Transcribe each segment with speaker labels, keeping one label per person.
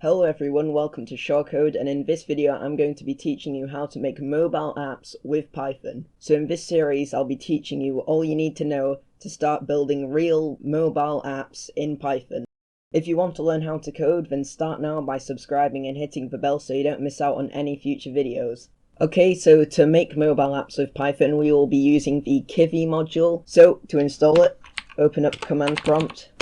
Speaker 1: Hello everyone, welcome to ShawCode, and in this video I'm going to be teaching you how to make mobile apps with Python. So in this series I'll be teaching you all you need to know to start building real mobile apps in Python. If you want to learn how to code, then start now by subscribing and hitting the bell so you don't miss out on any future videos. Okay, so to make mobile apps with Python we will be using the kivy module. So to install it, open up command prompt.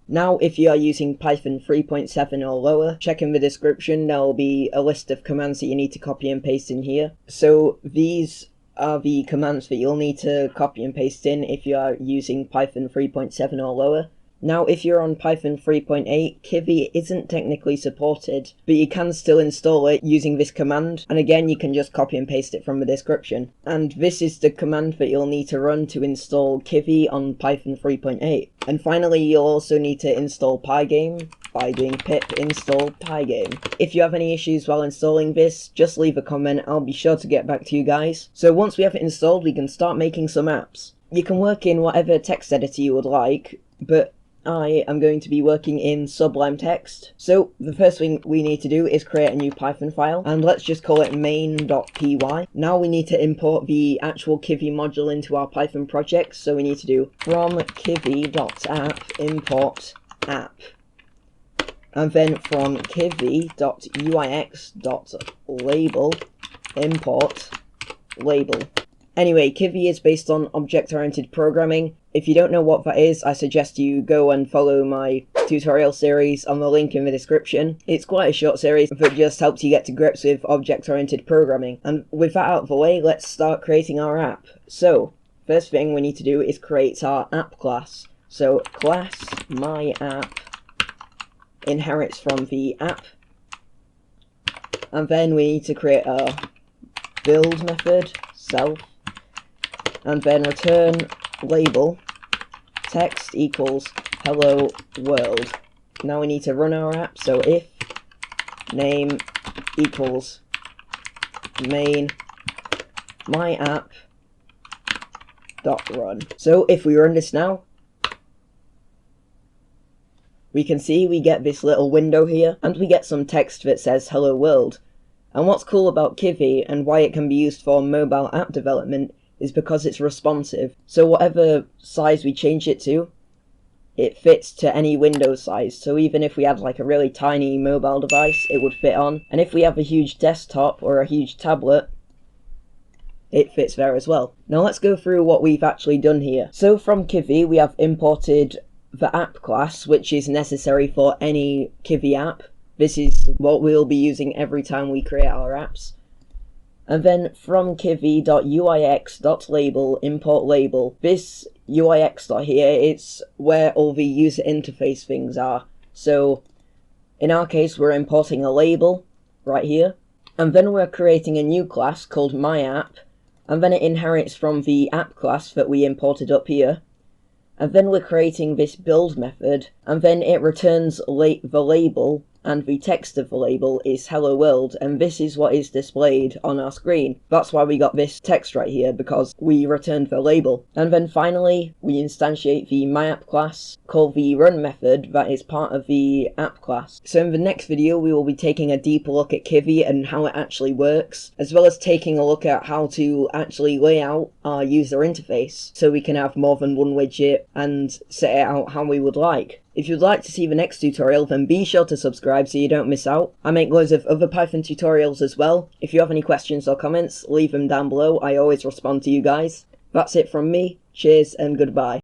Speaker 1: Now, if you are using Python 3.7 or lower, check in the description, there will be a list of commands that you need to copy and paste in here. So these are the commands that you'll need to copy and paste in if you are using Python 3.7 or lower. Now, if you're on Python 3.8, Kivy isn't technically supported, but you can still install it using this command, and again you can just copy and paste it from the description. And this is the command that you'll need to run to install Kivy on Python 3.8. And finally, you'll also need to install pygame by doing pip install pygame. If you have any issues while installing this, just leave a comment, I'll be sure to get back to you guys. So once we have it installed, we can start making some apps. You can work in whatever text editor you would like, but I am going to be working in Sublime Text. So the first thing we need to do is create a new Python file, and let's just call it main.py. Now we need to import the actual Kivy module into our Python project, so we need to do from kivy.app import app. And then from kivy.uix.label import label. Anyway, Kivy is based on object-oriented programming. If you don't know what that is, I suggest you go and follow my tutorial series on the link in the description. It's quite a short series that just helps you get to grips with object-oriented programming. And with that out of the way, let's start creating our app. So, first thing we need to do is create our app class. So, class myApp inherits from the app. And then we need to create a build method, self, and then return label text equals hello world. Now we need to run our app, so if name equals main myApp dot run. So if we run this now, we can see we get this little window here, and we get some text that says hello world. And what's cool about Kivy and why it can be used for mobile app development is because it's responsive. So whatever size we change it to, it fits to any window size. So even if we had like a really tiny mobile device, it would fit on. And if we have a huge desktop or a huge tablet, it fits there as well. Now let's go through what we've actually done here. So from Kivy, we have imported the app class, which is necessary for any Kivy app. This is what we'll be using every time we create our apps. And then from kivy.uix.label import label, this UIX dot here, it's where all the user interface things are. So in our case we're importing a label right here, and then we're creating a new class called myApp, and then it inherits from the app class that we imported up here. And then we're creating this build method, and then it returns the label, and the text of the label is hello world, and this is what is displayed on our screen. That's why we got this text right here, because we returned the label. And then finally, we instantiate the myApp class, call the run method that is part of the app class. So in the next video, we will be taking a deeper look at Kivy and how it actually works, as well as taking a look at how to actually lay out our user interface, so we can have more than one widget and set it out how we would like. If you'd like to see the next tutorial, then be sure to subscribe so you don't miss out. I make loads of other Python tutorials as well. If you have any questions or comments, leave them down below. I always respond to you guys. That's it from me. Cheers and goodbye.